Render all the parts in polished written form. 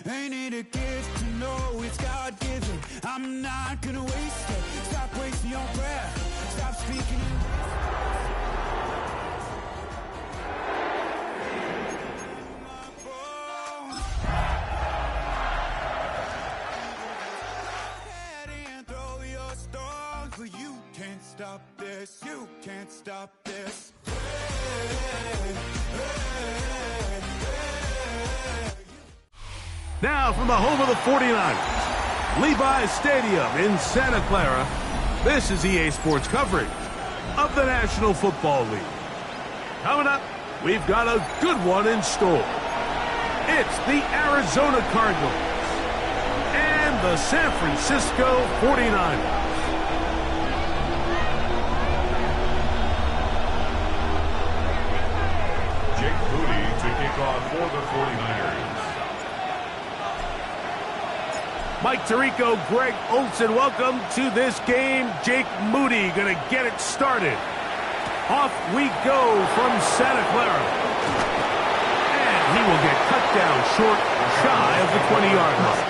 Ain't it a gift to know it's God-given? I'm not gonna waste it. Stop wasting your breath. Stop speaking in you can't stop this, you can't stop this. Now from the home of the 49ers, Levi's Stadium in Santa Clara, this is EA Sports coverage of the National Football League. Coming up, we've got a good one in store. It's the Arizona Cardinals and the San Francisco 49ers. For the 49ers. Mike Tirico, Greg Olsen, welcome to this game. Jake Moody going to get it started. Off we go from Santa Clara. And he will get cut down short, shy of the 20-yard line.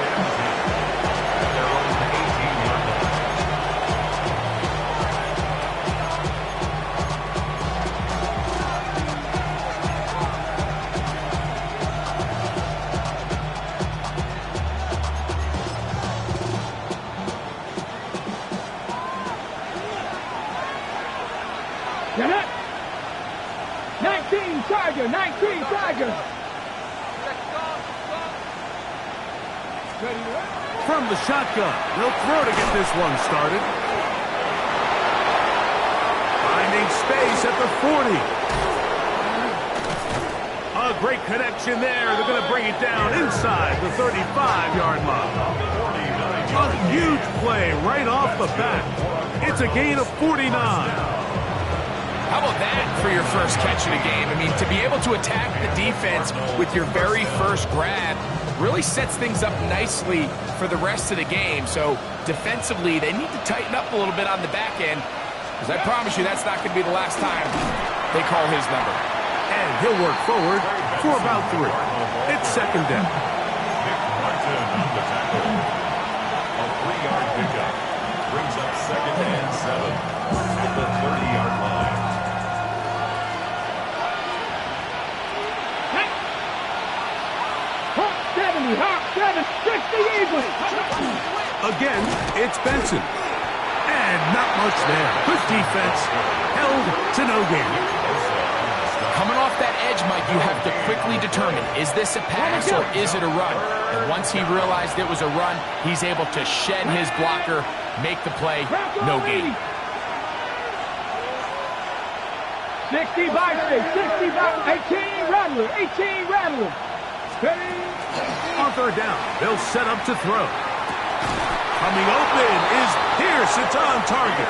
From the shotgun, they'll throw to get this one started. Finding space at the 40. A great connection there. They're going to bring it down inside the 35-yard line. A huge play right off the bat. It's a gain of 49. How about that for your first catch of the game? I mean, to be able to attack the defense with your very first grab really sets things up nicely for the rest of the game. So defensively, they need to tighten up a little bit on the back end, because I promise you that's not going to be the last time they call his number. And he'll work forward for about 3. It's second down. Nick Martin on the tackle. A 3-yard pickup brings up second and 7 at the 30-yard line. Again, it's Benson. And not much there. Good defense. Held to no gain. Coming off that edge, Mike, you have to quickly determine, is this a pass or is it a run? And once he realized it was a run, he's able to shed his blocker, make the play, no gain. 60 by 6, 60 by 18 Rattler, 18 Rattler. On third down, they'll set up to throw. Coming open is Pierce. It's on target.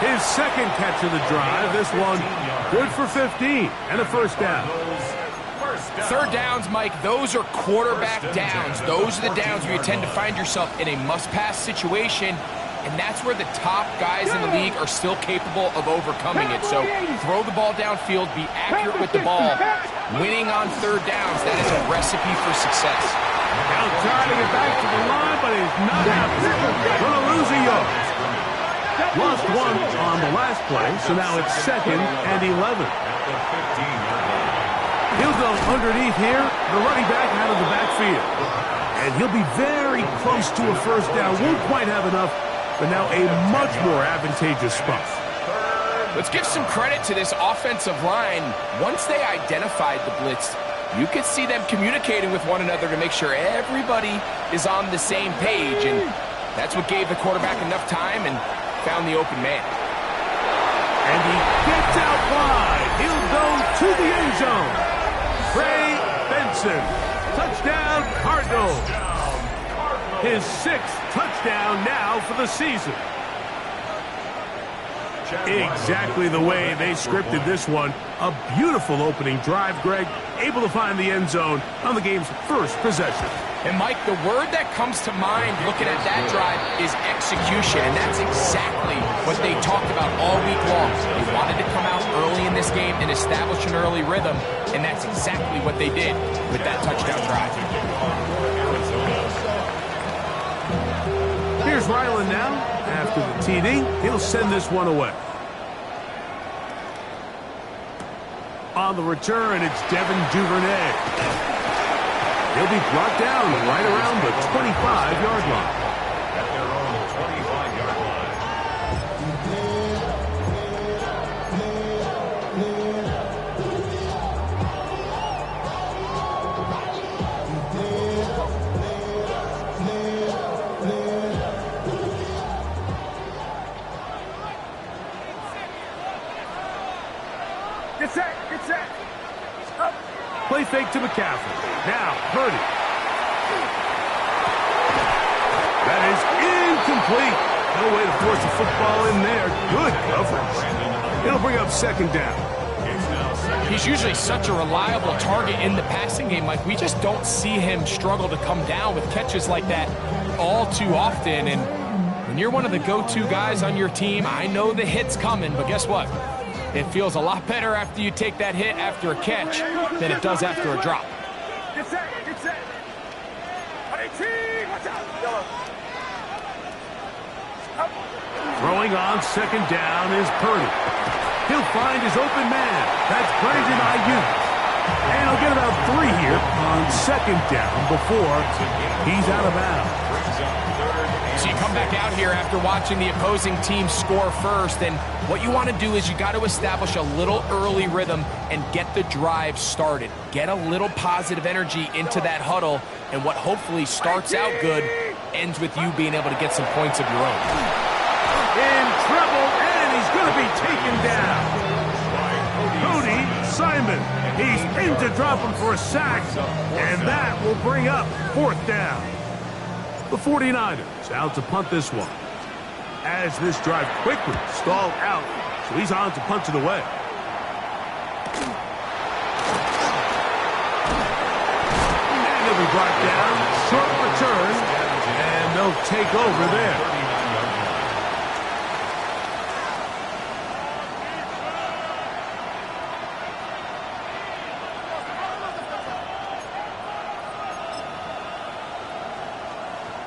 His second catch of the drive. This one good for 15 and a first down. Third downs, Mike, those are quarterback downs. Those are the downs where you tend to find yourself in a must-pass situation, and that's where the top guys in the league are still capable of overcoming it. So throw the ball downfield, be accurate with the ball. Winning on third downs, that is a recipe for success. Now trying to get back to the line, but he's not happening. Gonna lose a yard. Lost one on the last play, so now it's second and 11. He'll go underneath here, the running back out of the backfield. And he'll be very close to a first down. Won't quite have enough, but now a much more advantageous spot. Let's give some credit to this offensive line. Once they identified the blitz, you could see them communicating with one another to make sure everybody is on the same page, and that's what gave the quarterback enough time and found the open man. And he gets out wide. He'll go to the end zone. Trey Benson, touchdown Cardinals. His 6th touchdown now for the season. Exactly the way they scripted this one. A beautiful opening drive, Greg. Able to find the end zone on the game's first possession. And Mike, the word that comes to mind looking at that drive is execution, and that's exactly what they talked about all week long. They wanted to come out early in this game and establish an early rhythm, and that's exactly what they did with that touchdown drive. Ryland now. After the TD, he'll send this one away. On the return, it's Devin Duvernay. He'll be brought down right around the 25-yard line. At their own 25-yard line. Get set. Up. Play fake to McCaffrey. Now, Purdy. That is incomplete. No way to force the football in there. Good coverage. It'll bring up second down. He's usually such a reliable target in the passing game, Mike. We just don't see him struggle to come down with catches like that all too often. And when you're one of the go-to guys on your team, I know the hit's coming, but guess what? It feels a lot better after you take that hit after a catch than it does after a drop. Get set. 18. Watch out. Up. Throwing on second down is Purdy. He'll find his open man. That's Brandon Ayuk. And he'll get about 3 here on second down before he's out of bounds. So you come back out here after watching the opposing team score first, and what you want to do is you got to establish a little early rhythm and get the drive started. Get a little positive energy into that huddle, and what hopefully starts out good ends with you being able to get some points of your own. In trouble, and he's going to be taken down. Cody Simon. He's in to drop him for a sack, and that will bring up fourth down. The 49ers out to punt this one. As this drive quickly stalled out, so he's on to punt it away. And he'll be brought down, short return, and they'll take over there.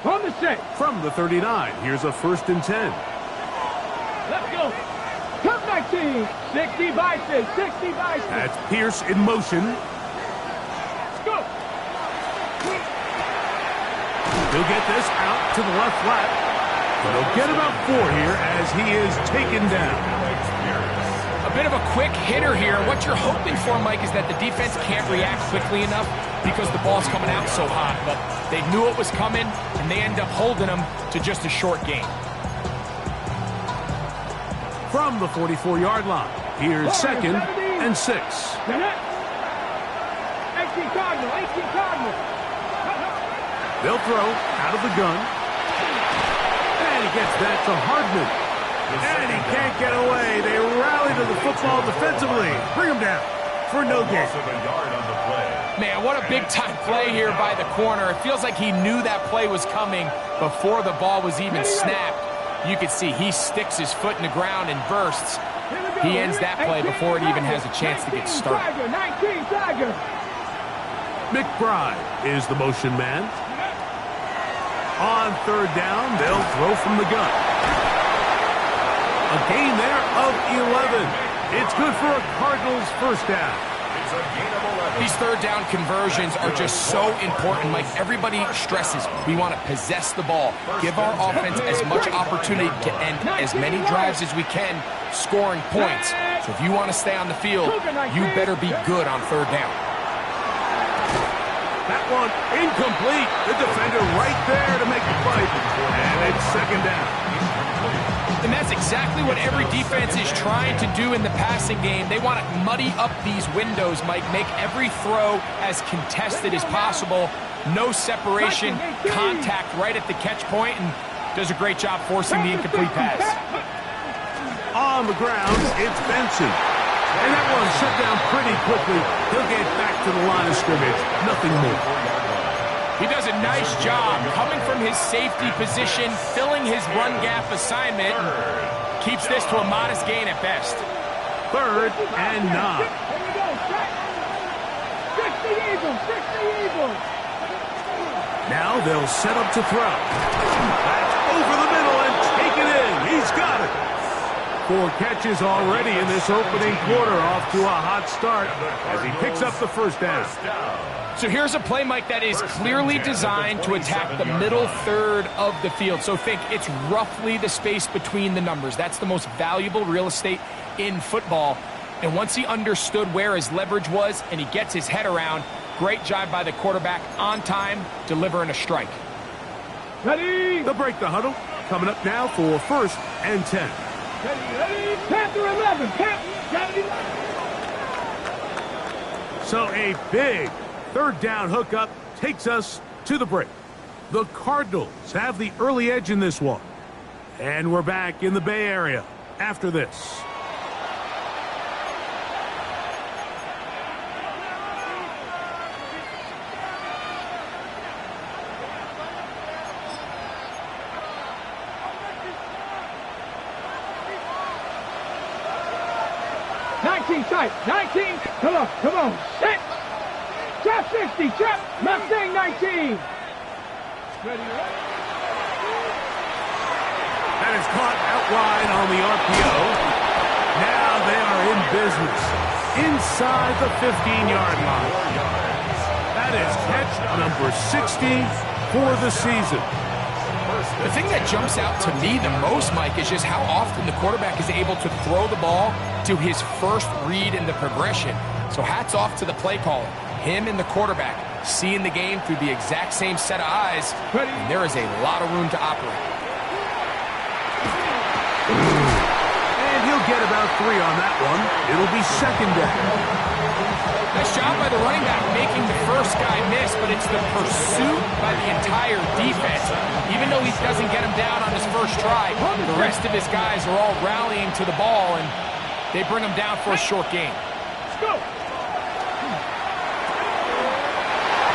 On the set. From the 39, here's a 1st and 10. Let's go. Come 19. 60 by 6. 60 by 6. That's Pierce in motion. Let's go. He'll get this out to the left flat. But he'll get about 4 here as he is taken down. A bit of a quick hitter here. What you're hoping for, Mike, is that the defense can't react quickly enough because the ball's coming out so hot. But they knew it was coming, and they end up holding them to just a short gain. From the 44-yard line, here's 2nd and 6. 18 Cardinal. 18 Cardinal. They'll throw out of the gun. And he gets that to Hardman. And he can't get away. They rally to the football defensively. Bring him down for no gain. Man, what a big-time play here by the corner. It feels like he knew that play was coming before the ball was even snapped. You can see he sticks his foot in the ground and bursts. He ends that play before it even has a chance to get started. 19 Tiger. McBride is the motion man. On 3rd down, they'll throw from the gun. A gain there of 11. It's good for a Cardinals first down. These 3rd down conversions are just so important, Mike. Everybody stresses we want to possess the ball, give our offense as much opportunity to end as many drives as we can, scoring points. So if you want to stay on the field, you better be good on 3rd down. That one incomplete. The defender right there to make the play. And it's 2nd down. And that's exactly what every defense is trying to do in the passing game. They want to muddy up these windows, Mike, make every throw as contested as possible. No separation, contact right at the catch point, and does a great job forcing the incomplete pass. On the ground, it's Benson. And that one shut down pretty quickly. He'll get back to the line of scrimmage. Nothing more. He does a nice job coming from his safety position, filling his run gap assignment. Keeps this to a modest gain at best. 3rd and 9. Here we go. 60 Eagles. 60 Eagles. Now they'll set up to throw. That's over the middle and take it in. He's got it. 4 catches already in this opening quarter, off to a hot start as he picks up the first down. So here's a play, Mike, that is clearly designed to attack the middle third of the field. So think it's roughly the space between the numbers. That's the most valuable real estate in football. And once he understood where his leverage was and he gets his head around, great job by the quarterback on time, delivering a strike. Ready? They'll break the huddle. Coming up now for 1st and 10. Ready? Panther 11. Panther 11. So a big 3rd down hookup takes us to the break. The Cardinals have the early edge in this one. And we're back in the Bay Area after this. Tight. 19. Come on. Set. Trap 60. Trap. Mustang 19. Ready. That is caught out wide on the RPO. Now they are in business inside the 15-yard line. That is catch number 60 for the season. The thing that jumps out to me the most, Mike, is just how often the quarterback is able to throw the ball to his first read in the progression. So hats off to the play caller. Him and the quarterback seeing the game through the exact same set of eyes, and there is a lot of room to operate. And he'll get about 3 on that one. It'll be 2nd down. Nice job by the running back making the first guy miss, but it's the pursuit by the entire defense. Even though he doesn't get him down on his first try, the rest of his guys are all rallying to the ball, and they bring him down for a short gain. Let's go.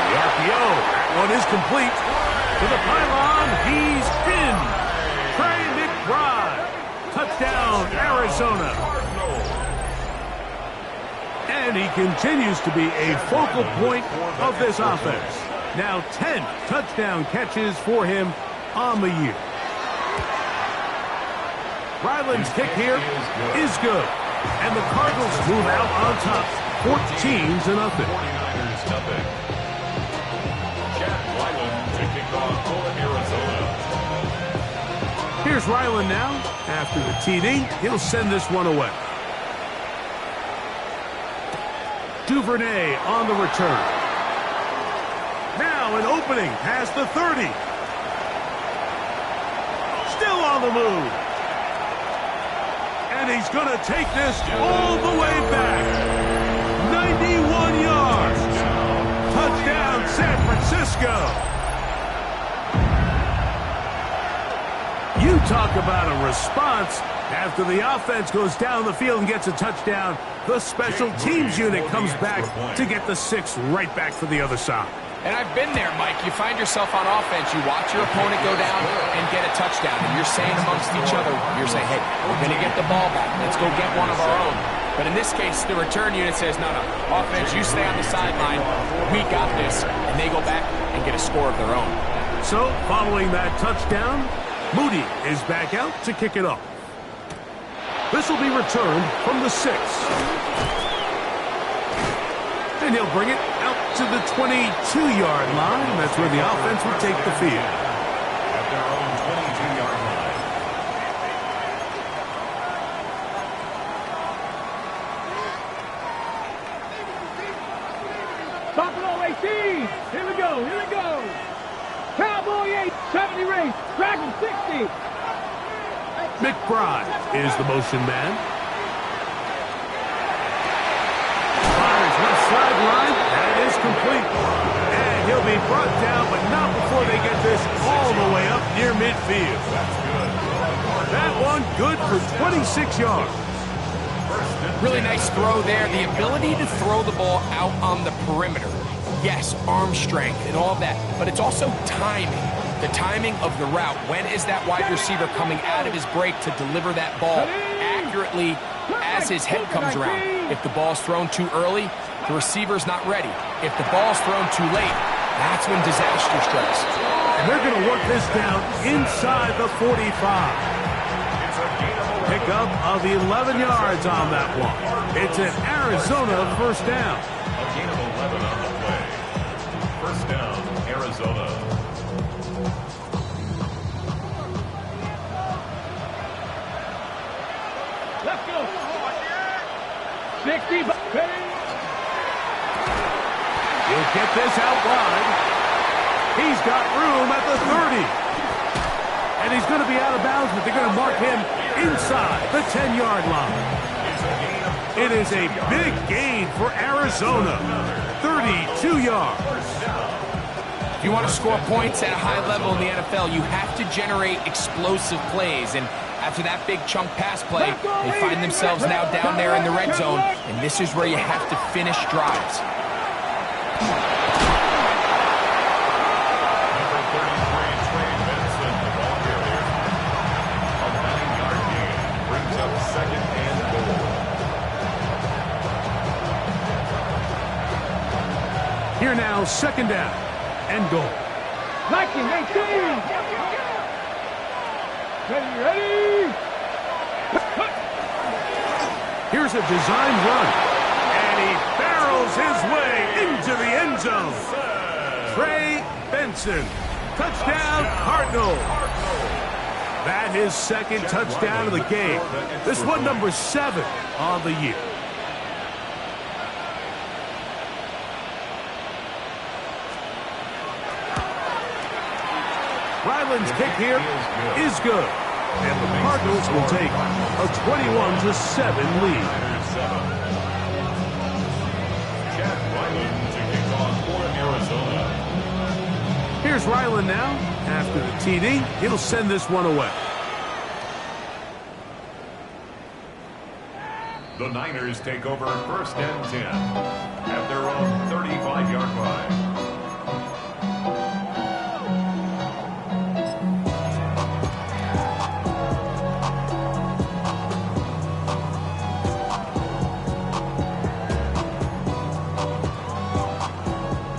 The RPO, that one is complete. To the pylon, he's in. Trey McBride. Touchdown, Arizona. And he continues to be a focal point of this offense. Now 10 touchdown catches for him on the year. Ryland's kick here is good. And the Cardinals move out on top 14-0. 49ers nothing. Jack Ryland to kick off for Arizona. Here's Ryland now. After the TD, he'll send this one away. Duvernay on the return. Now an opening past the 30. Still on the move. And he's going to take this all the way back. 91 yards. Touchdown, San Francisco. You talk about a response. After the offense goes down the field and gets a touchdown, the special teams unit comes back to get the 6 right back for the other side. And I've been there, Mike. You find yourself on offense, you watch your opponent go down and get a touchdown, and you're saying amongst each other, you're saying, hey, we're going to get the ball back. Let's go get one of our own. But in this case, the return unit says, no, offense, you stay on the sideline. We got this. And they go back and get a score of their own. So, following that touchdown, Moody is back out to kick it off. This will be returned from the 6. And he'll bring it out to the 22-yard line. That's where the offense will take the field. At their own 22-yard line. Buffalo 18. Here we go. Cowboy 8. 70 race. Dragon 60. McBride is the motion man. Fires left sideline. That is complete. And he'll be brought down, but not before they get this all the way up near midfield. That's good. That one good for 26 yards. Really nice throw there. The ability to throw the ball out on the perimeter. Yes, arm strength and all that, but it's also timing. The timing of the route. When is that wide receiver coming out of his break to deliver that ball accurately as his head comes around? If the ball's thrown too early, the receiver's not ready. If the ball's thrown too late, that's when disaster strikes. And they're going to work this down inside the 45. Pickup of 11 yards on that one. It's an Arizona first down. A gain of 11 on the play. First down, Arizona. Let's go. 60. He'll get this out wide. He's got room at the 30. And he's going to be out of bounds, but they're going to mark him inside the 10-yard line. It is a big gain for Arizona. 32 yards. If you want to score points at a high level in the NFL, you have to generate explosive plays. And after that big chunk pass play, they find themselves now down there in the red zone. And this is where you have to finish drives. Here now, second down and goal. Liking 18. Ready. Here's a design run, and he barrels his way into the end zone. Trey Benson, touchdown Cardinals. That his second touchdown of the game. This one number 7 on the year. Ryland's kick here is good. And the Cardinals will take a 21-7 lead. Chad Ryland to kick off for Arizona. Here's Ryland now. After the TD, he'll send this one away. The Niners take over first and 10 at their own 35-yard line.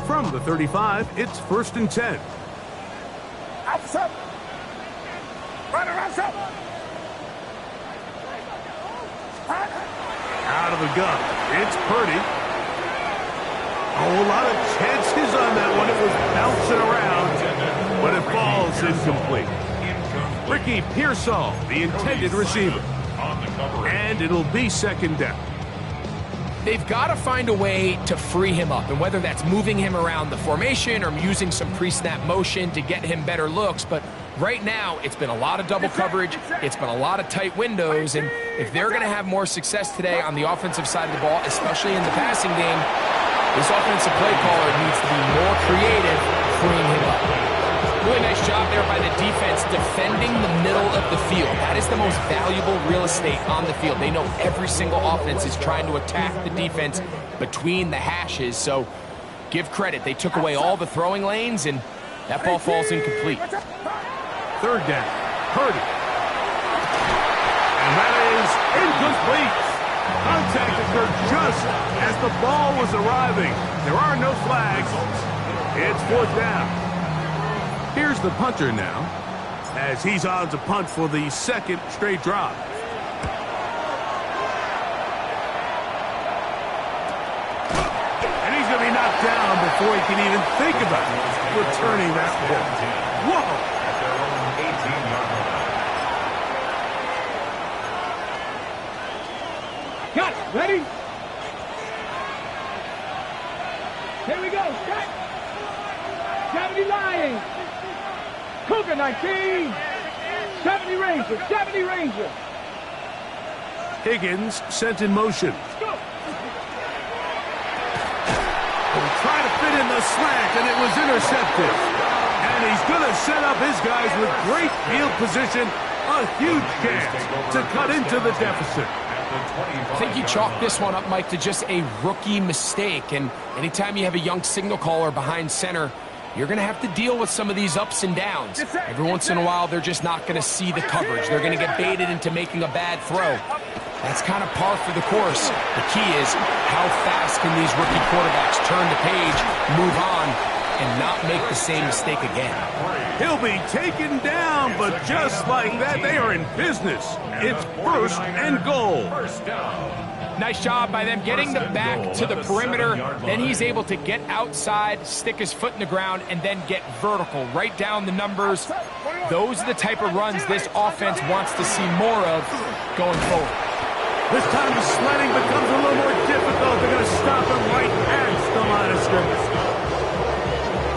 From the 35, it's first and 10. Out of the gun, it's Purdy. Oh, a lot of chances on that one. It was bouncing around, but it falls incomplete. Ricky Pearsall, the intended receiver. And it'll be second down. They've got to find a way to free him up, and whether that's moving him around the formation or using some pre-snap motion to get him better looks, but right now it's been a lot of double coverage, it's been a lot of tight windows, and if they're going to have more success today on the offensive side of the ball, especially in the passing game, this offensive play caller needs to be more creative freeing him up. Really nice job there by the defense defending the middle of the field. That is the most valuable real estate on the field. They know every single offense is trying to attack the defense between the hashes, so give credit. They took away all the throwing lanes, and that ball falls incomplete. Third down, Purdy. And that is incomplete. Contact occurred just as the ball was arriving. There are no flags. It's fourth down. Here's the punter now, as he's on to punt for the second straight drive. And he's going to be knocked down before he can even think about returning that ball. Whoa! At their own 18-yard line. Got it. Ready? Here we go. Set. 70 Lions. Cougar 19. 70 Ranger. 70 Ranger. Higgins sent in motion. Go. He'll try to fit in the slant, and it was intercepted. And he's going to set up his guys with great field position. A huge chance to cut into the deficit. I think you chalk this one up, Mike, to just a rookie mistake. And anytime you have a young signal caller behind center, you're going to have to deal with some of these ups and downs. Every once in a while, they're just not going to see the coverage. They're going to get baited into making a bad throw. That's kind of par for the course. The key is how fast can these rookie quarterbacks turn the page, move on, and not make the same mistake again. He'll be taken down, but just like that, they are in business. It's 1st and goal. First down. Nice job by them getting the back to the perimeter. Then he's able to get outside, stick his foot in the ground, and then get vertical, right down the numbers. Those are the type of runs this offense wants to see more of going forward. This time the sledding becomes a little more difficult. They're going to stop him right past the line of scrimmage.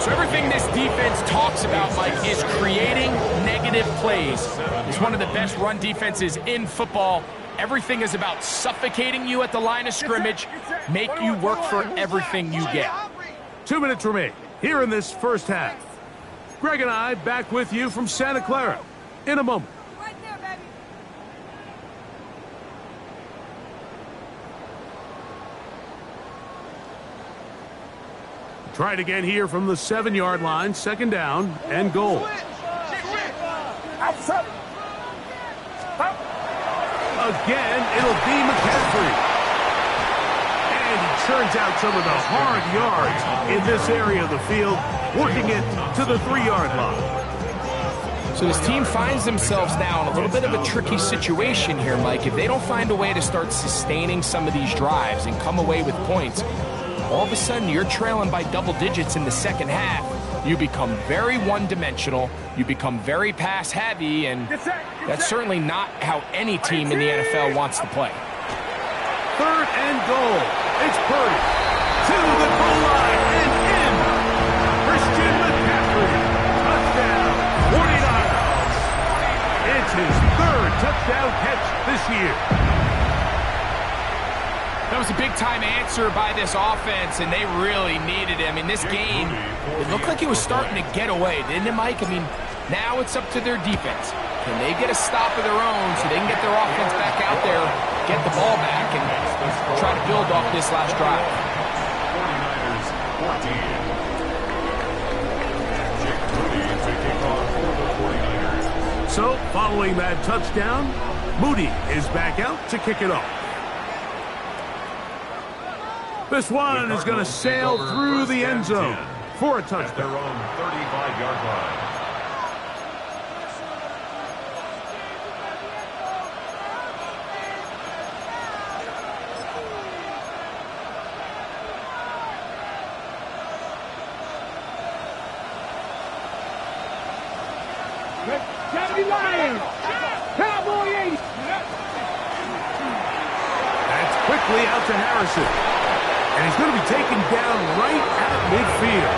So everything this defense talks about, Mike, is creating negative plays. It's one of the best run defenses in football. Everything is about suffocating you at the line of scrimmage, make you work for everything you get. 2 minutes remain here in this first half. Greg and I back with you from Santa Clara in a moment. Right there, baby. Try it again here from the 7-yard line, 2nd down and goal. Again, it'll be McCaffrey. And he turns out some of the hard yards in this area of the field, working it to the 3-yard line. So this team finds themselves now in a little bit of a tricky situation here, Mike. If they don't find a way to start sustaining some of these drives and come away with points, all of a sudden you're trailing by double digits in the second half. You become very one-dimensional, you become very pass-heavy, and that's certainly not how any team in the NFL wants to play. 3rd and goal. It's Purdy to the goal line and in. Christian McCaffrey, touchdown, 49ers. It's his 3rd touchdown catch this year. That was a big-time answer by this offense, and they really needed him. In this game, it looked like it was starting to get away, didn't it, Mike? I mean, now it's up to their defense. Can they get a stop of their own so they can get their offense back out there, get the ball back, and try to build off this last drive? 49ers 14. Jake Moody to kick off for the 49ers. So, following that touchdown, Moody is back out to kick it off. This one is going to sail through the end zone for a touchdown. At their own 35-yard line. Lions! Cowboy 80! That's quickly out to Harrison. And he's going to be taken down right at midfield.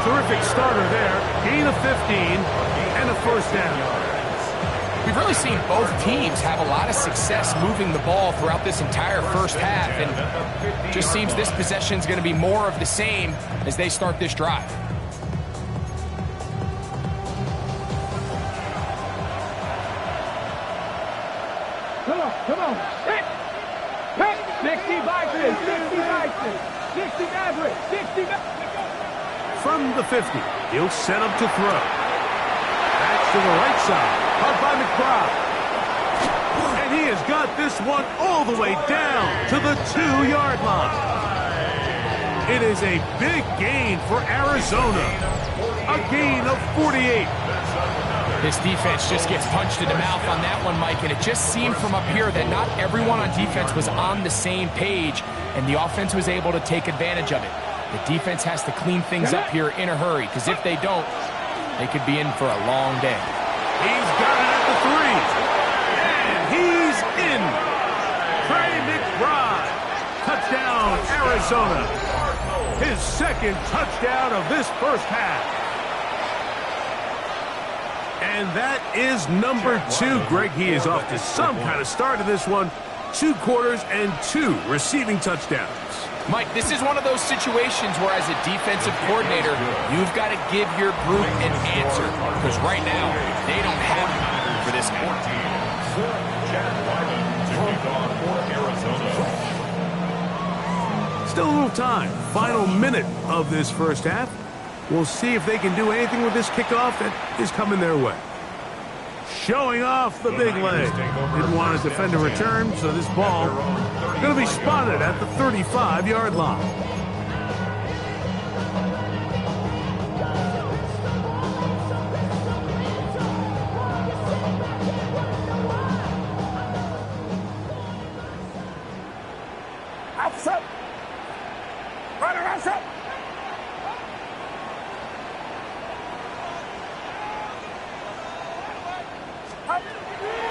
Terrific starter there. Gain of 15 and a 1st down. We've really seen both teams have a lot of success moving the ball throughout this entire first half, and it just seems this possession is going to be more of the same as they start this drive. Come on. Hit. 60 Vikings, 60 Vikings, 60 Mavericks, 60 Mavericks. From the 50, he'll set up to throw. Back to the right side, caught by McBride. And he has got this one all the way down to the 2-yard line. It is a big gain for Arizona. A gain of 48. This defense just gets punched in the mouth on that one, Mike, and it just seemed from up here that not everyone on defense was on the same page, and the offense was able to take advantage of it. The defense has to clean things up here in a hurry, because if they don't, they could be in for a long day. He's got it at the 3, and he's in. Trey McBride, touchdown, Arizona. His 2nd touchdown of this first half. And that is number 2. Greg, he is off to some kind of start in this one. 2 quarters and 2 receiving touchdowns. Mike, this is one of those situations where as a defensive coordinator, you've got to give your group an answer. Because right now, they don't have it for this guy. Chad Wyman to kick off for Arizona. Still a little time. Final minute of this first half. We'll see if they can do anything with this kickoff that is coming their way. Showing off the big leg. Didn't want to defend a return, so this ball going to be spotted at the 35-yard line.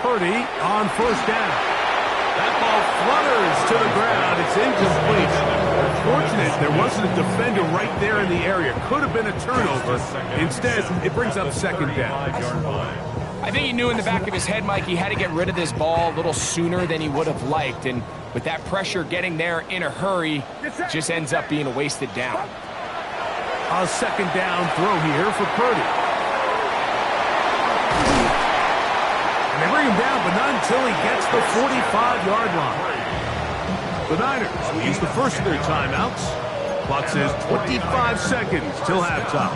Purdy on first down. That ball flutters to the ground. It's incomplete. Fortunate there wasn't a defender right there in the area. Could have been a turnover. Instead, it brings up second down. I think he knew in the back of his head, Mike, he had to get rid of this ball a little sooner than he would have liked. And with that pressure getting there in a hurry, it just ends up being a wasted down. A second down throw here for Purdy. And they bring him down, but not until he gets the 45-yard line. The Niners will use the first of their timeouts. Clock says 25 seconds till halftime.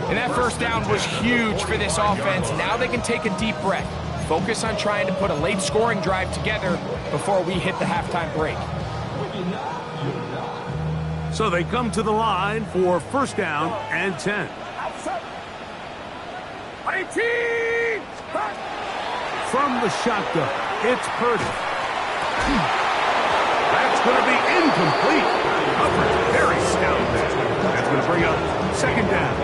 And that first down was huge for this offense. Now they can take a deep breath. Focus on trying to put a late scoring drive together before we hit the halftime break. So they come to the line for first down and 10. From the shotgun, it's Purdy. That's going to be incomplete. Coverage very stout there. That's going to bring up second down.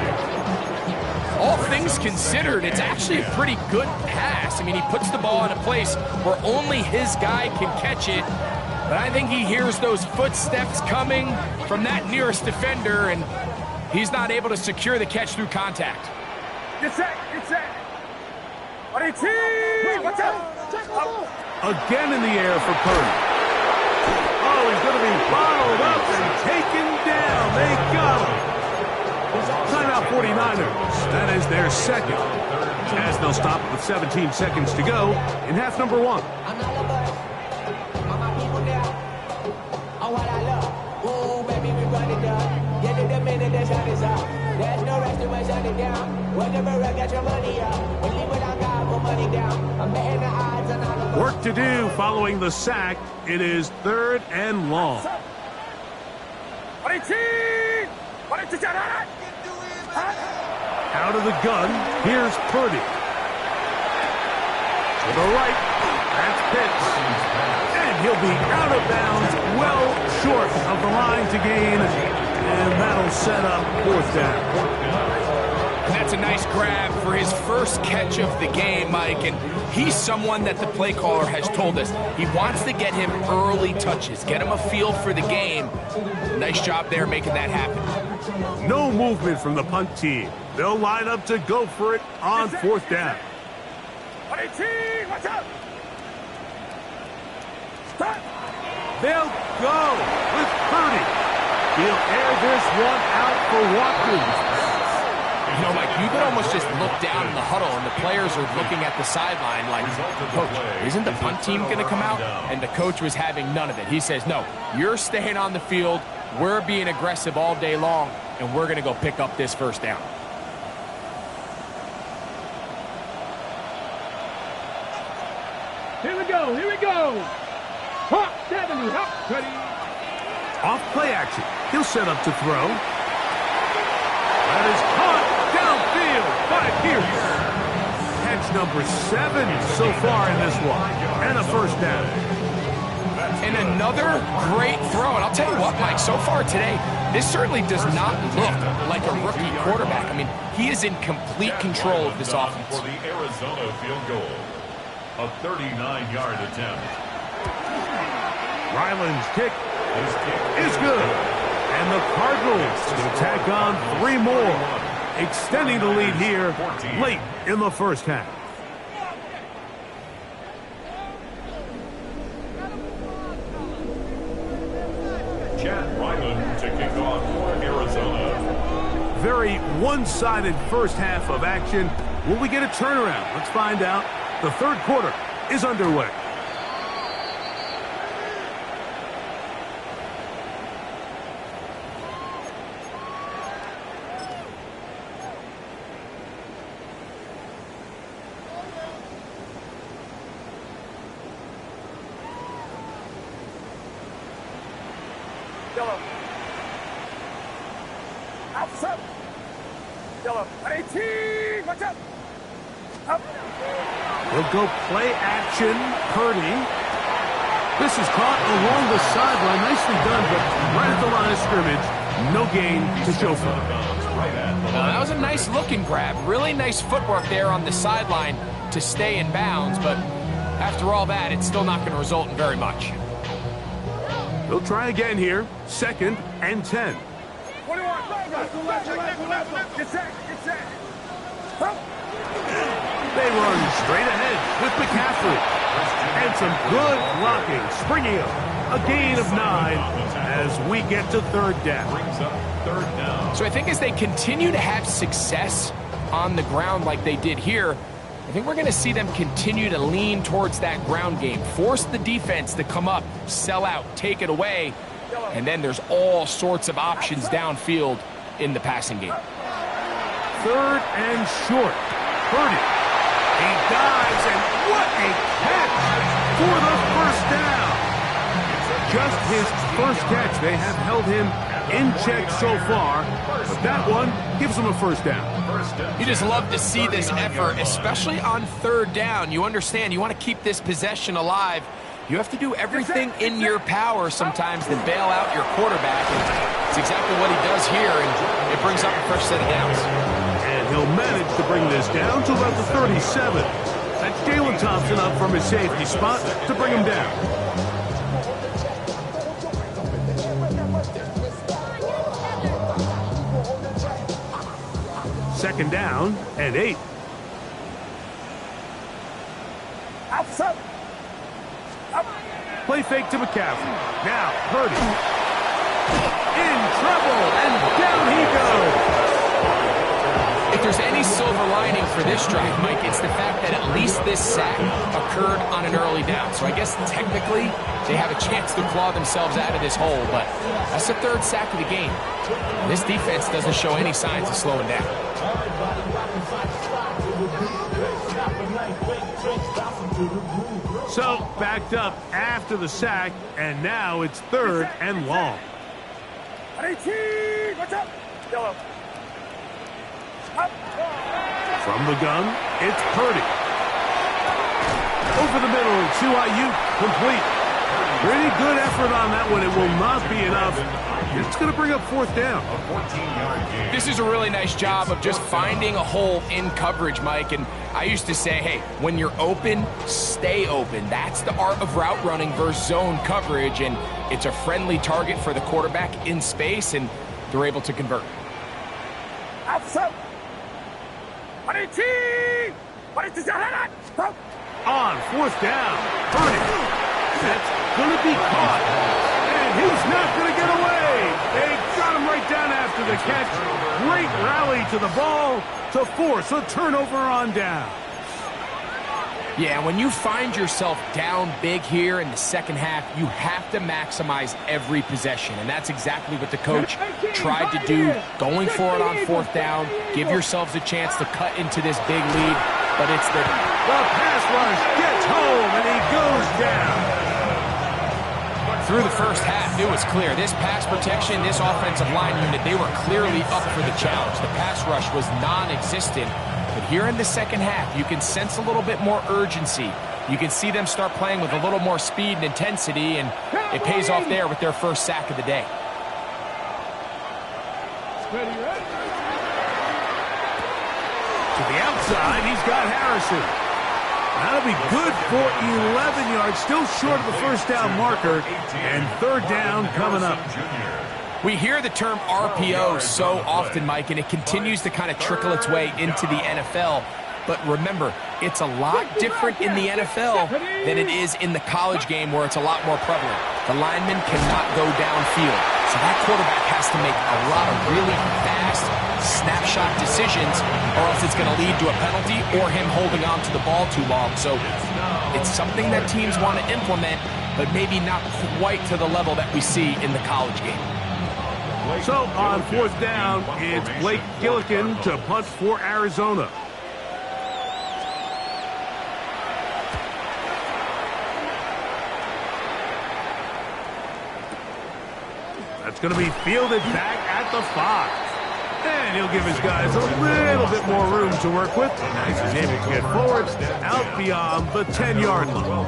All things considered, it's actually a pretty good pass. I mean, he puts the ball in a place where only his guy can catch it. But I think he hears those footsteps coming from that nearest defender, and he's not able to secure the catch through contact. Get set. Watch out. Again in the air for Purdy. Oh, he's going to be bottled up and taken down. They got him. Timeout 49ers. That is their second. As they'll stop with 17 seconds to go in half number one. Work to do following the sack. It is third and long. Out of the gun, here's Purdy. To the right, that's Pitts. And he'll be out of bounds, well short of the line to gain. And that'll set up fourth down. And that's a nice grab for his first catch of the game, Mike. And he's someone that the play caller has told us he wants to get him early touches, get him a feel for the game. Nice job there making that happen. No movement from the punt team. They'll line up to go for it on fourth down. They'll go with Purdy. He'll air this one out for Watkins. You know, Mike, you could almost just look down in the huddle, and the players are looking at the sideline like, Coach, isn't the punt team going to come out? And the coach was having none of it. He says, no, you're staying on the field. We're being aggressive all day long, and we're going to go pick up this first down. Here we go. Hop, 70, hop, Purdy. Off play action. He'll set up to throw. That is caught downfield by Pierce. Catch number 7 so far in this one. And a first down. And another great throw. And I'll tell you what, Mike, so far today, this certainly does not look like a rookie quarterback. I mean, he is in complete control of this offense. For the Arizona field goal. A 39-yard attempt. Ryland's kick is good. And the Cardinals will tack on 3 more, extending the lead here late in the first half. Chad Ryland to kick off for Arizona. Very one-sided first half of action. Will we get a turnaround? Let's find out. The third quarter is underway. We'll go play action. Purdy. This is caught along the sideline. Nicely done, but right at the line of scrimmage, no gain to show for it. That was a nice looking grab. Really nice footwork there on the sideline to stay in bounds, but after all that, it's still not going to result in very much. They'll try again here. 2nd and 10. They run straight ahead with McCaffrey. And some good blocking, springing up. A gain of 9 as we get to 3rd down. So I think as they continue to have success on the ground like they did here, I think we're going to see them continue to lean towards that ground game, force the defense to come up, sell out, take it away, and then there's all sorts of options downfield in the passing game. 3rd and short. Purdy. He dives, and what a catch for the first down. Just his first catch. They have held him in check so far, but that one gives them a first down. You just love to see this effort, especially on 3rd down. You understand, you want to keep this possession alive. You have to do everything in your power sometimes to bail out your quarterback, and it's exactly what he does here, and it brings up a fresh set of downs. And he'll manage to bring this down to about the 37. That's Jalen Thompson up from his safety spot to bring him down. Second down and 8. Play fake to McCaffrey. Now Purdy. In trouble, and down he goes. If there's any silver lining for this drive, Mike, it's the fact that at least this sack occurred on an early down. So I guess technically they have a chance to claw themselves out of this hole, but that's the 3rd sack of the game. This defense doesn't show any signs of slowing down. So backed up after the sack, and now it's 3rd and long. From the gun, it's Purdy. Over the middle to Ayuk, complete. Pretty good effort on that one. It will not be enough. It's going to bring up 4th down. This is a really nice job of just finding a hole in coverage, Mike. And I used to say, hey, when you're open, stay open. That's the art of route running versus zone coverage. And it's a friendly target for the quarterback in space, and they're able to convert. On 4th down, Purdy. That's going to be caught. And he's not going to get away. They got him right down after the catch. Great rally to the ball to force a turnover on down. Yeah, when you find yourself down big here in the second half, you have to maximize every possession. And that's exactly what the coach tried to do, going for it on 4th down. Give yourselves a chance to cut into this big lead. But it's the pass rush gets home, and he goes down. Through the first half, it was clear. This pass protection, this offensive line unit, they were clearly up for the challenge. The pass rush was non-existent. But here in the second half, you can sense a little bit more urgency. You can see them start playing with a little more speed and intensity, and it pays off there with their first sack of the day. To the outside, he's got Harrison. That'll be good for 11 yards, still short of the first down marker, and 3rd down coming up. We hear the term RPO so often, Mike, and it continues to kind of trickle its way into the NFL. But remember, it's a lot different in the NFL than it is in the college game where it's a lot more prevalent. The lineman cannot go downfield. So that quarterback has to make a lot of really fast snapshot decisions, or else it's going to lead to a penalty or him holding on to the ball too long. So it's something that teams want to implement, but maybe not quite to the level that we see in the college game. So on 4th down, it's Blake Gillikin to punt for Arizona. That's going to be fielded back at the 5. And he'll give his guys a little bit more room to work with as he's able to get forward out beyond the 10-yard line.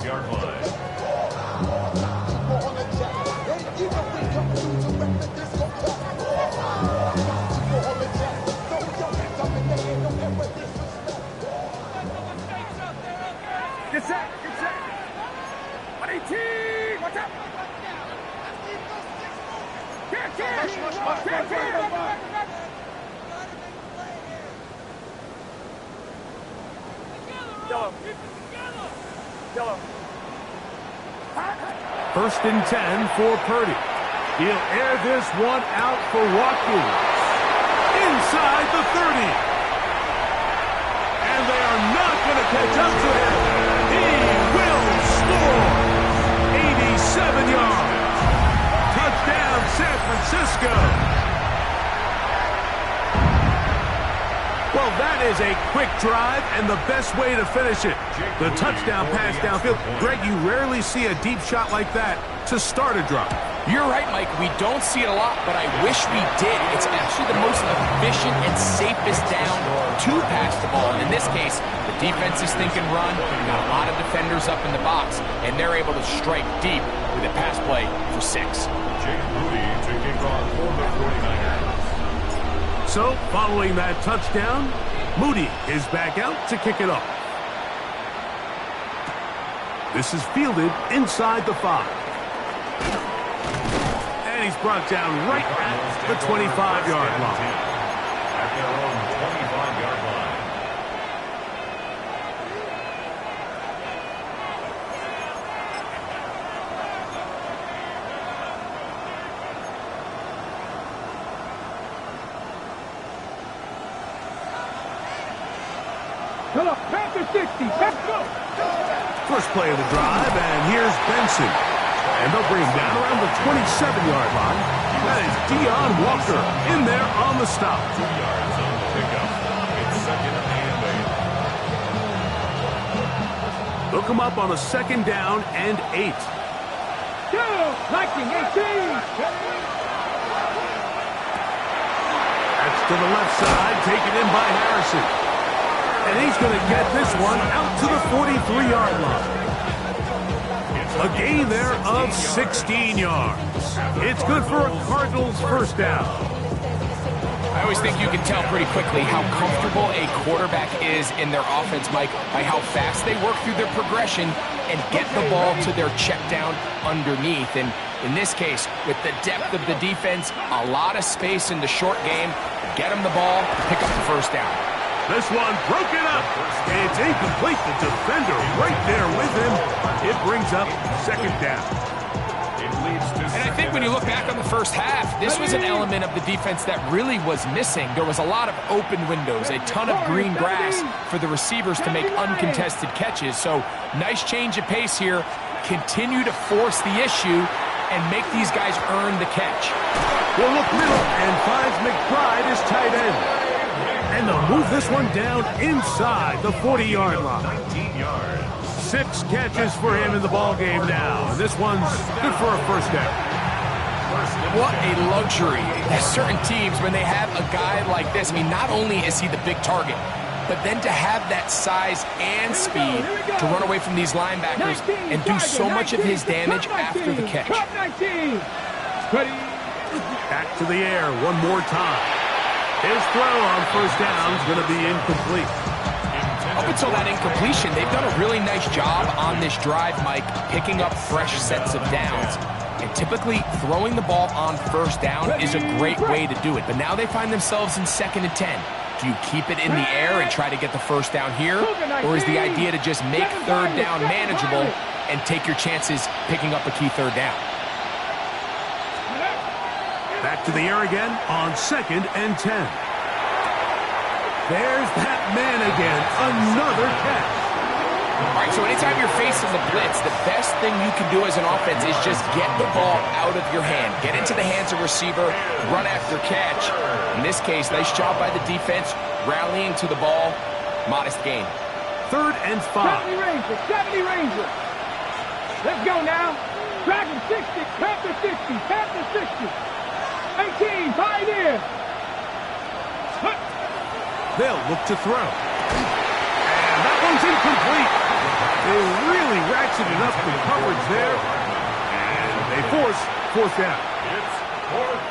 18! Watch out! First and 10 for Purdy. He'll air this one out for Watkins. Inside the 30. And they are not going to catch up to him. He will score. 87 yards. Touchdown, San Francisco. Well, that is a quick drive and the best way to finish it. The touchdown pass downfield. Greg, you rarely see a deep shot like that to start a drive. You're right, Mike. We don't see it a lot, but I wish we did. It's actually the most efficient and safest down to pass the ball. And in this case, the defense is thinking run. Got a lot of defenders up in the box, and they're able to strike deep with a pass play for 6. Jake Moody to kick off for the 49ers. So, following that touchdown, Moody is back out to kick it off. This is fielded inside the 5. And he's brought down right at the 25-yard line. At their own 25-yard line. Come on, back to 60. Let's go. First play of the drive, and here's Benson. And they'll bring him down around the 27-yard line. That is Dion Walker in there on the stop. 2 yards on the pickup. It's second and 8. They'll come up on a second down and 8. Go, Lightning 18. That's to the left side, taken in by Harrison. And he's going to get this one out to the 43-yard line. A gain there of 16 yards. It's good for a Cardinals first down. I always think you can tell pretty quickly how comfortable a quarterback is in their offense, Mike, by how fast they work through their progression and get the ball to their check down underneath. And in this case, with the depth of the defense, a lot of space in the short game, get them the ball, pick up the first down. This one broken up. It's incomplete. The defender right there with him. It brings up second down. It leads to And I think when you look back on the first half, this was an element of the defense that really was missing. There was a lot of open windows, a ton of green grass for the receivers to make uncontested catches. So nice change of pace here. Continue to force the issue and make these guys earn the catch. Will look middle and finds McBride as tight end. And they'll move this one down inside the 40-yard line. 19 yards. 6 catches for him in the ballgame now. This one's good for a first down. What a luxury. There's certain teams, when they have a guy like this, I mean, not only is he the big target, but then to have that size and speed to run away from these linebackers and do so much of his damage after the catch. Back to the air one more time. His throw on first down is going to be incomplete. Up until that incompletion, they've done a really nice job on this drive, Mike, picking up fresh sets of downs. And typically, throwing the ball on first down is a great way to do it. But now they find themselves in second and 10. Do you keep it in the air and try to get the first down here? Or is the idea to just make third down manageable and take your chances picking up a key third down? Back to the air again on second and 10. There's that man again. Another catch. All right, so anytime you're facing the blitz, the best thing you can do as an offense is just get the ball out of your hand. Get into the hands of receiver, run after catch. In this case, nice job by the defense, rallying to the ball. Modest gain. Third and 5. 70 Rangers. Let's go now. Dragon 60, Panther 60, Panther 60. 18, tied in. They'll look to throw. And that one's incomplete. They really ratcheted up the coverage there. And they force fourth down.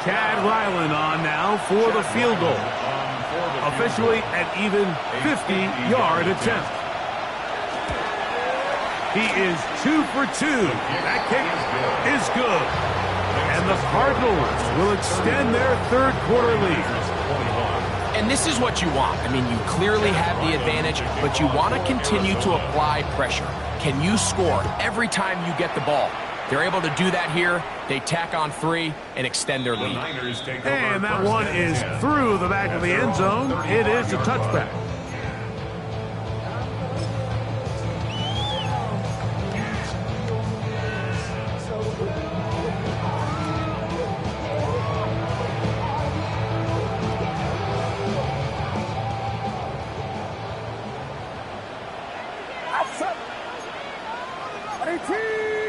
Chad Ryland on now for the field goal. Officially an even 50-yard attempt. He is 2 for 2. That kick is good. And the Cardinals will extend their third quarter lead. And this is what you want. I mean, you clearly have the advantage, but you want to continue to apply pressure. Can you score every time you get the ball? They're able to do that here. They tack on 3 and extend their lead. And that one is through the back of the end zone. It is a touchback.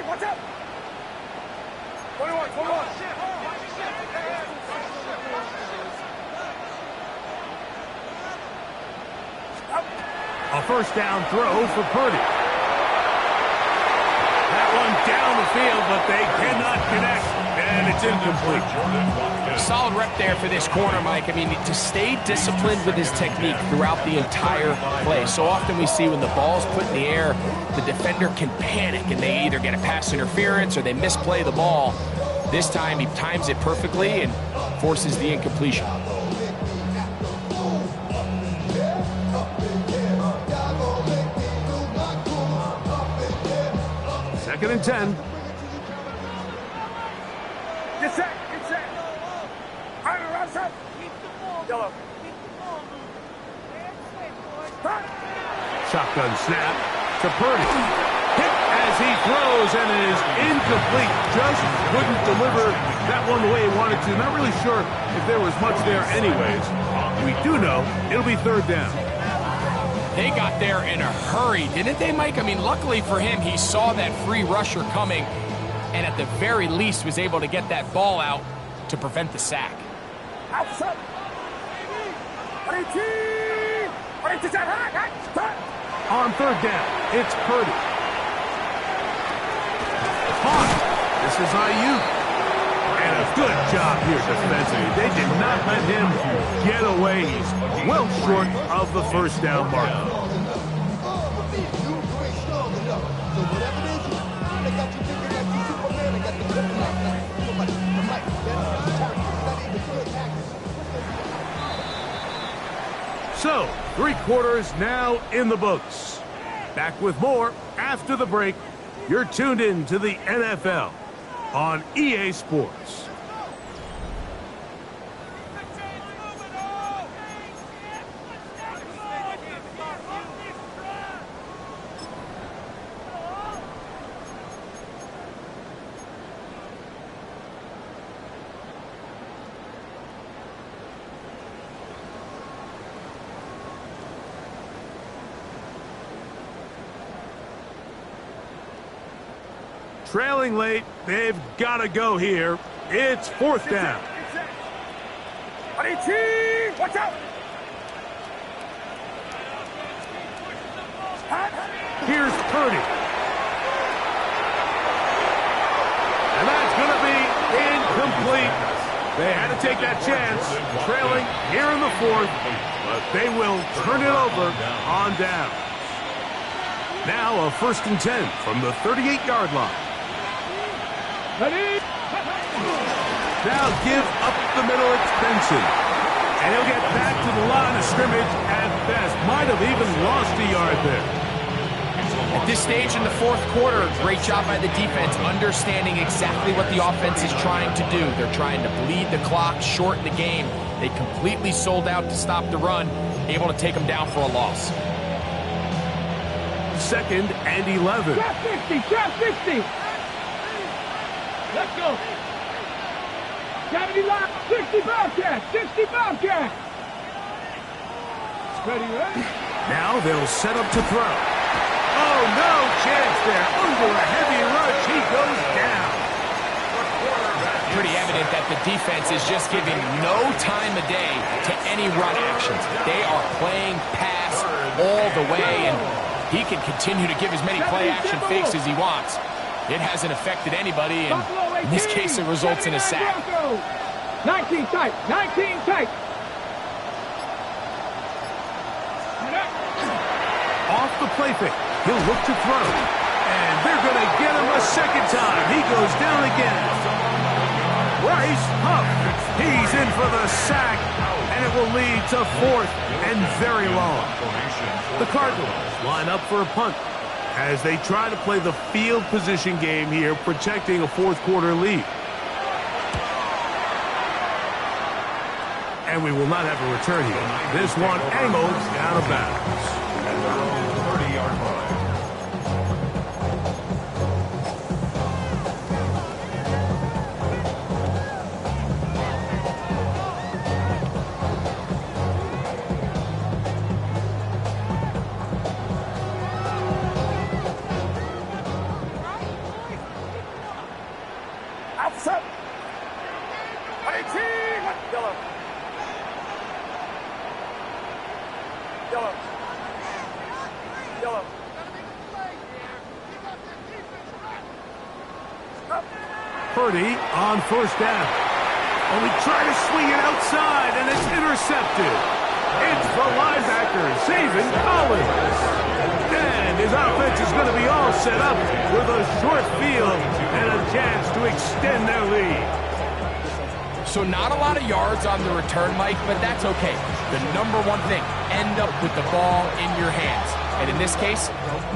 Watch out! 21, 21. A first down throw for Purdy. That one down the field, but they cannot connect, and it's incomplete. Solid rep there for this corner, Mike. I mean, to stay disciplined with his technique throughout the entire play. So often we see when the ball's put in the air, the defender can panic, and they either get a pass interference or they misplay the ball. This time, he times it perfectly and forces the incompletion. Second and 10. Get set, get set. Ryder, rise up. Yellow. Shotgun snap to Purdy. Hit as he throws, and it is incomplete. Just wouldn't deliver that one the way he wanted to. Not really sure if there was much there anyways. We do know it'll be third down. They got there in a hurry, didn't they, Mike? I mean, luckily for him, he saw that free rusher coming and at the very least was able to get that ball out to prevent the sack. Outside. On third down, it's Purdy. Caught. This is Ayuk. And a good job here defensively. They did not let him get away. He's well short of the first down mark. So, 3 quarters now in the books. Back with more after the break. You're tuned in to the NFL on EA Sports. Trailing late, they've got to go here. It's fourth down. Watch out! Here's Purdy. And that's going to be incomplete. They had to take that chance, trailing here in the fourth, but they will turn it over on down. Now a 1st and 10 from the 38-yard line. Ready? Now give up the middle, it's Benson. And he'll get back to the line of scrimmage at best. Might have even lost a yard there. At this stage in the fourth quarter, great job by the defense understanding exactly what the offense is trying to do. They're trying to bleed the clock, shorten the game. They completely sold out to stop the run, able to take them down for a loss. 2nd and 11. Trap 60, trap 60. Let's go. 70 line, 60 Bobcat, 60 Bobcat. Ready, ready? Now they'll set up to throw. Oh, no chance there. Over a heavy rush, he goes down. Pretty evident that the defense is just giving no time of day to any run actions. They are playing pass all the way, and he can continue to give as many play-action fakes as he wants. It hasn't affected anybody, and in this case, it results in a sack. 19 tight, 19 tight. Off the play fake, he'll look to throw. And A second time, he goes down again. Bryce Huff, he's in for the sack, and it will lead to 4th and very long. The Cardinals line up for a punt as they try to play the field position game here, protecting a 4th quarter lead. And we will not have a return here. This one angled out of bounds. At their own 30-yard line. Outside. 18. Yellow. Yellow. Yellow. Purdy on 1st down. And we try to swing it outside, and it's intercepted. It's the linebacker, Zaven Collins. And his offense is going to be all set up with a short field and a chance to extend their lead. So not a lot of yards on the return, Mike, but that's okay. The number one thing, end up with the ball in your hands. And in this case,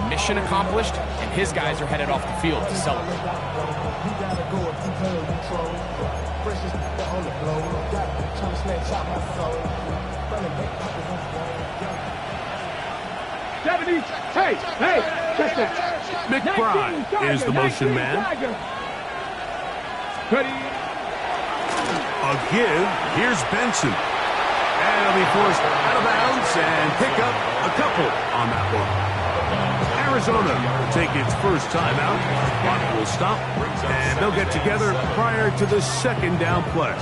mission accomplished, and his guys are headed off the field to celebrate. Hey, check that. McBride is the motion man. Ready. A give. Here's Benson. And he'll be forced out of bounds and pick up a couple on that one. Arizona will take its first timeout. Clock will stop, and they'll get together prior to the 2nd down play.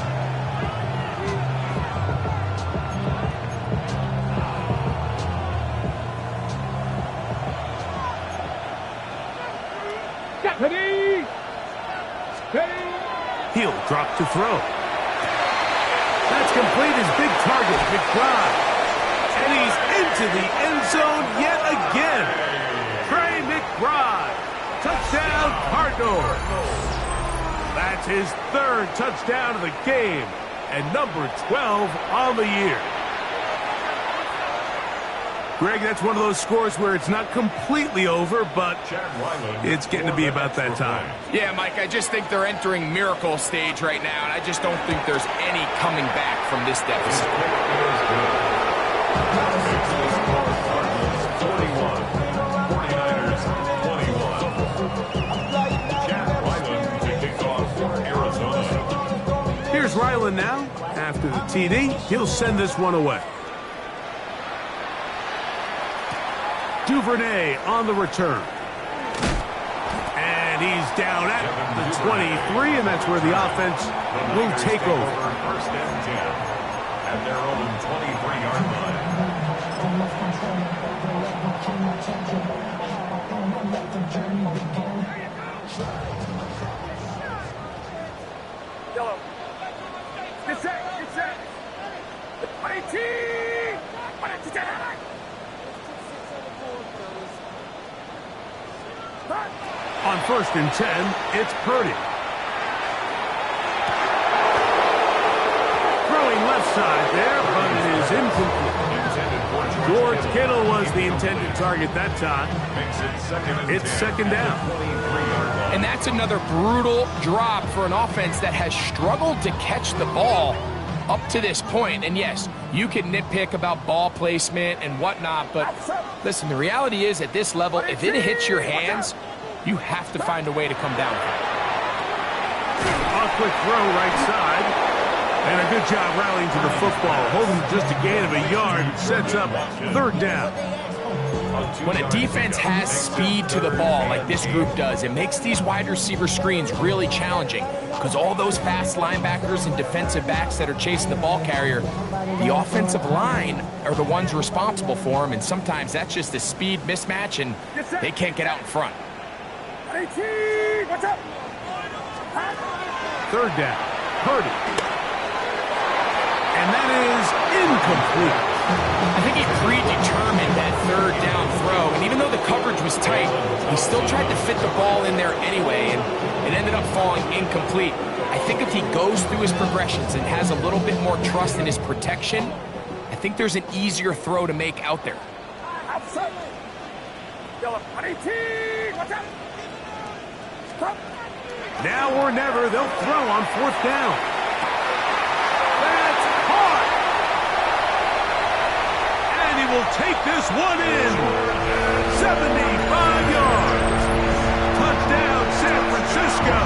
Ready. Ready. He'll drop to throw. That's complete. His big target, McBride. And he's into the end zone yet again. Trey McBride. Touchdown, Cardinals. That's his 3rd touchdown of the game and number 12 on the year. Greg, that's one of those scores where it's not completely over, but it's getting to be about that time. Yeah, Mike, I just think they're entering miracle stage right now, and I just don't think there's any coming back from this deficit. 41, 49ers 21. Chad Ryland to kick off for Arizona. Here's Ryland now. After the TD, he'll send this one away. Duvernay on the return. And he's down at the 23, and that's where the offense will take over. 1st and 10 at their own 23-yard line. Yellow. Get set. Get set. 18. 22. On 1st and 10, it's Purdy. Throwing left side there, but it is incomplete. George Kittle was the intended target that time. It's 2nd down. And that's another brutal drop for an offense that has struggled to catch the ball up to this point. And yes, you can nitpick about ball placement and whatnot, but listen, the reality is at this level, if it hits your hands, you have to find a way to come down. A quick throw right side. And a good job rallying to the football. Holding just a gain of a yard. Sets up 3rd down. When a defense has speed to the ball like this group does, it makes these wide receiver screens really challenging because all those fast linebackers and defensive backs that are chasing the ball carrier, the offensive line are the ones responsible for them, and sometimes that's just a speed mismatch, and they can't get out in front. 18. What's up? 3rd down. Purdy. And that is incomplete. I think he predetermined that third down throw, and even though the coverage was tight, he still tried to fit the ball in there anyway, and it ended up falling incomplete. I think if he goes through his progressions and has a little bit more trust in his protection, I think there's an easier throw to make out there. Now or never, they'll throw on fourth down. That's caught! And he will take this one in. 75 yards. Touchdown, San Francisco.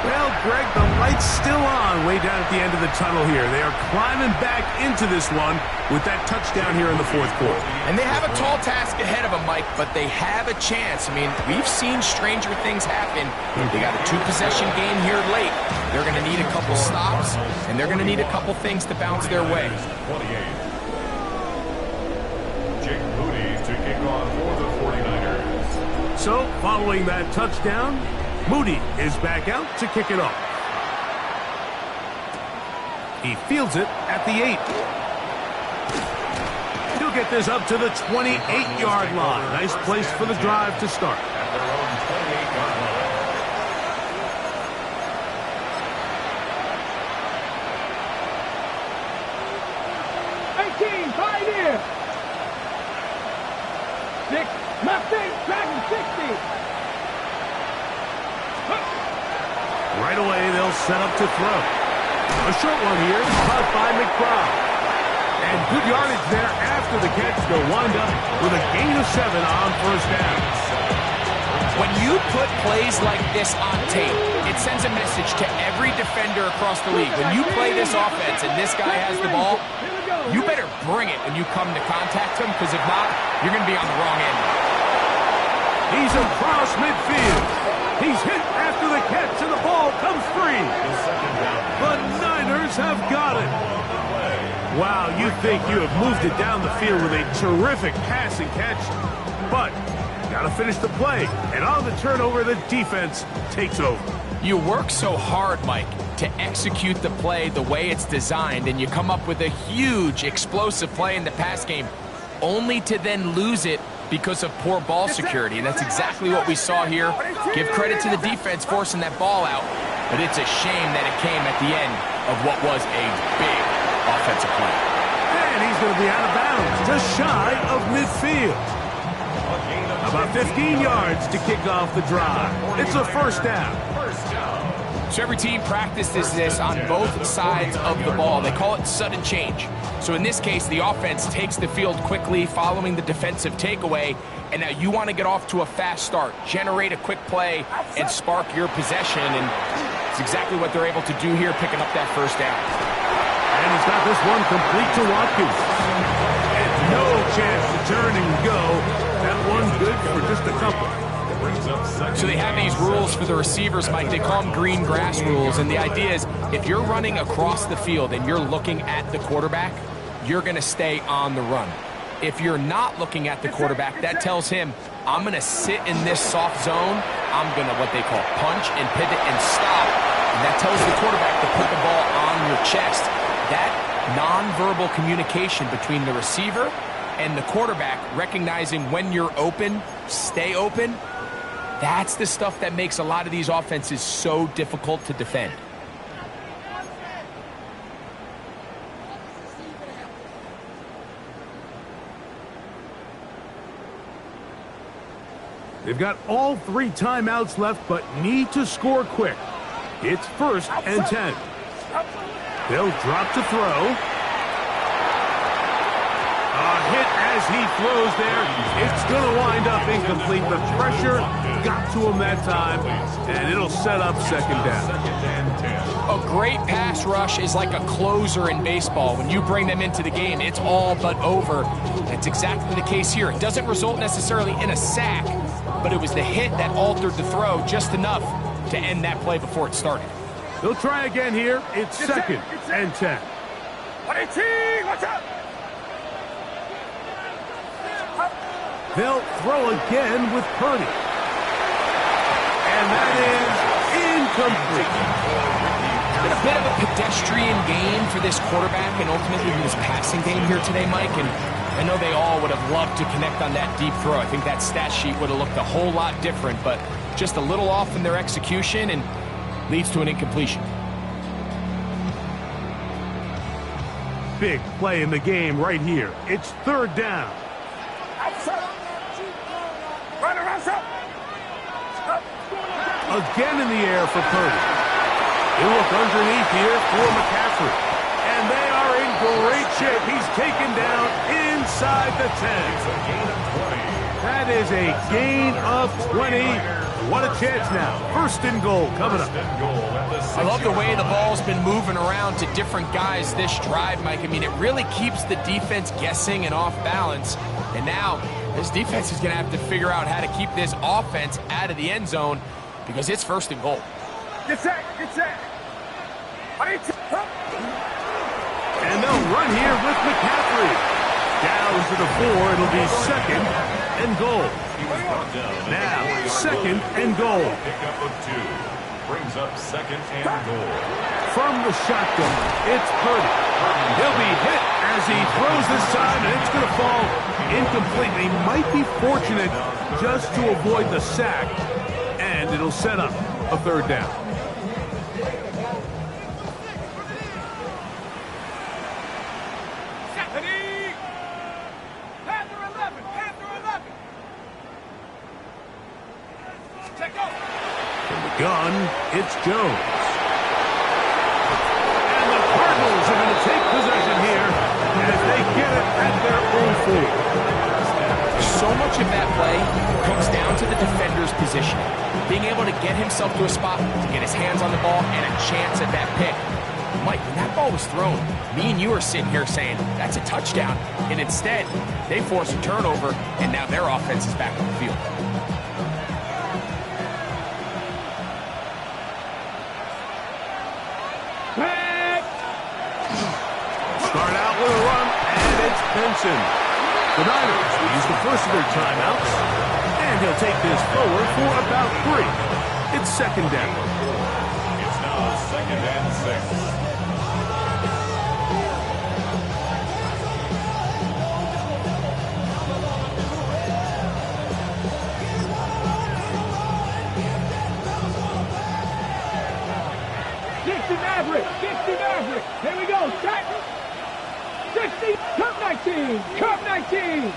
Well, Greg, the light's still on way down at the end of the tunnel here. They are climbing back into this one with that touchdown here in the fourth quarter. And they have a tall task ahead of them, Mike, but they have a chance. I mean, we've seen stranger things happen. They got a two-possession game here late. They're going to need a couple stops, and they're going to need a couple things to bounce their way. 28. Jake Moody to kick off for the 49ers. So, following that touchdown, Moody is back out to kick it off. He fields it at the 8. He'll get this up to the 28-yard line. Nice place for the drive to start. At their own 28-yard line. Right away, they'll set up to throw. A short one here, caught by McBride. And good yardage there after the catch. They'll wind up with a gain of 7 on first down. When you put plays like this on tape, it sends a message to every defender across the league. When you play this offense and this guy has the ball, you better bring it when you come to contact him, because if not, you're going to be on the wrong end. He's across midfield. He's hit after the catch, and the ball comes free. The Niners have got it. Wow, you think you have moved it down the field with a terrific passing catch, but got to finish the play. And on the turnover, the defense takes over. You work so hard, Mike, to execute the play the way it's designed, and you come up with a huge, explosive play in the pass game, only to then lose it because of poor ball security. And that's exactly what we saw here. Give credit to the defense forcing that ball out, but it's a shame that it came at the end of what was a big offensive play. And he's going to be out of bounds, just shy of midfield. About 15 yards to kick off the drive. It's a first down. So every team practices this on both sides of the ball. They call it sudden change. So in this case, the offense takes the field quickly following the defensive takeaway, and now you want to get off to a fast start, generate a quick play, and spark your possession, and it's exactly what they're able to do here, picking up that first down. And he's got this one complete to Watkins. And no chance to turn and go. That one good for just a couple. So they have these rules for the receivers, Mike. They call them green grass rules, and the idea is if you're running across the field and you're looking at the quarterback, you're going to stay on the run. If you're not looking at the quarterback, that tells him, I'm going to sit in this soft zone. I'm going to what they call punch and pivot and stop. And that tells the quarterback to put the ball on your chest. That nonverbal communication between the receiver and the quarterback, recognizing when you're open, stay open, that's the stuff that makes a lot of these offenses so difficult to defend. They've got all 3 timeouts left, but need to score quick. It's 1st and 10. They'll drop to throw. A hit as he throws there. It's going to wind up incomplete. The pressure got to him that time, and it'll set up second down. A great pass rush is like a closer in baseball. When you bring them into the game, it's all but over. That's exactly the case here. It doesn't result necessarily in a sack, but it was the hit that altered the throw just enough to end that play before it started. They'll try again here. It's 2nd and 10. They'll throw again with Purdy. And that is incomplete. Been a bit of a pedestrian game for this quarterback and ultimately this passing game here today, Mike. And I know they all would have loved to connect on that deep throw. I think that stat sheet would have looked a whole lot different, but just a little off in their execution and leads to an incompletion. Big play in the game right here. It's third down. Again in the air for Purdy. He'll look underneath here for McCaffrey. And they are in great shape. He's taken down inside the 10. That is a gain of 20. What a chance now. First and goal coming up. I love the way the ball's been moving around to different guys this drive, Mike. I mean, it really keeps the defense guessing and off balance. And now this defense is going to have to figure out how to keep this offense out of the end zone because it's first and goal. Get set, get set. And they'll run here with McCaffrey. Down to the 4. It'll be second and goal. Now, second and goal. Pickup of 2. Brings up second and goal. From the shotgun, it's Purdy. He'll be hit as he throws this time, and it's going to fall incomplete. He might be fortunate just to avoid the sack, and it'll set up a third down. Gun, it's Jones. And the Cardinals are going to take possession here as they get it at their own 40. So much of that play comes down to the defender's positioning. Being able to get himself to a spot, to get his hands on the ball, and a chance at that pick. Mike, when that ball was thrown, me and you are sitting here saying, that's a touchdown. And instead, they force a turnover, and now their offense is back on the field. Start out with a run, and it's Benson. The Niners will use the first of their timeouts, and he'll take this forward for about 3. It's second down. It's now second and 6. Here we go, set. 60, Cup 19, Cup 19.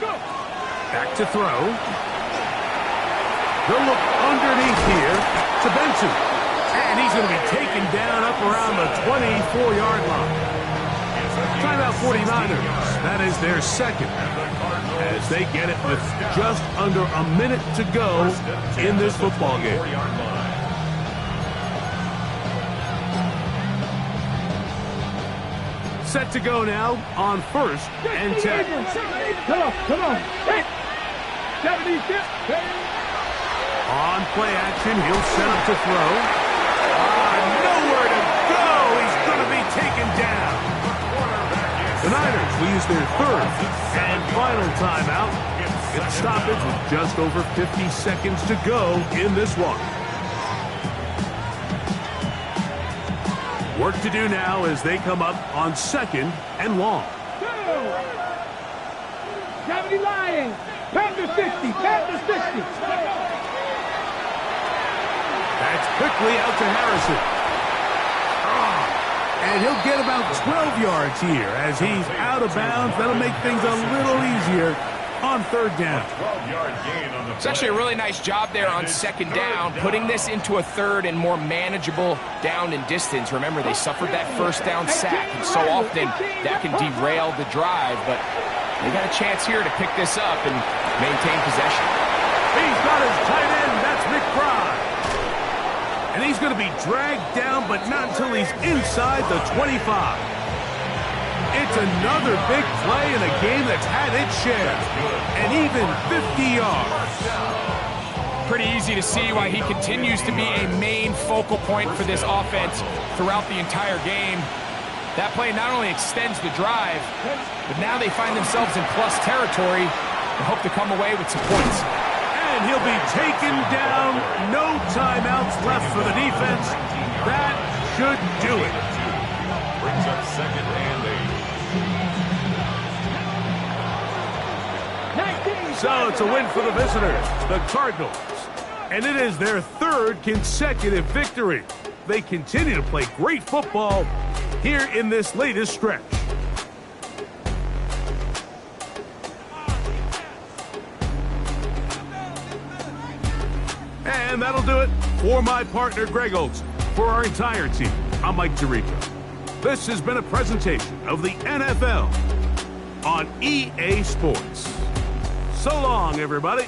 Go. Back to throw. They'll look underneath here to Benson. And he's going to be taken down up around the 24-yard line. Timeout 49ers. That is their second. As they get it with just under a minute to go in this football game. Set to go now on first and 10. Come on. Hey. 70, On play action, he'll set up to throw. Nowhere to go. He's going to be taken down. The Niners will use their third and final timeout. Get a stoppage with just over 50 seconds to go in this one. Work to do now as they come up on second and long. 70 Lions. Panther 60. Panther 60. That's quickly out to Harrison. And he'll get about 12 yards here as he's out of bounds. That'll make things a little easier on third down. It's actually a really nice job there on second down, putting this into a third and more manageable down and distance. Remember, they suffered that first down sack, and so often that can derail the drive, but they got a chance here to pick this up and maintain possession. He's got his tight end, that's McBride. And he's going to be dragged down, but not until he's inside the 25. It's another big play in a game that's had its share. And even 50 yards. Pretty easy to see why he continues to be a main focal point for this offense throughout the entire game. That play not only extends the drive, but now they find themselves in plus territory and hope to come away with some points. And he'll be taken down. No timeouts left for the defense. That should do it. Brings up second and 8. So it's a win for the visitors, the Cardinals. And it is their third consecutive victory. They continue to play great football here in this latest stretch. And that'll do it for my partner, Greg Olsen. For our entire team, I'm Mike Tirico. This has been a presentation of the NFL on EA Sports. So long, everybody.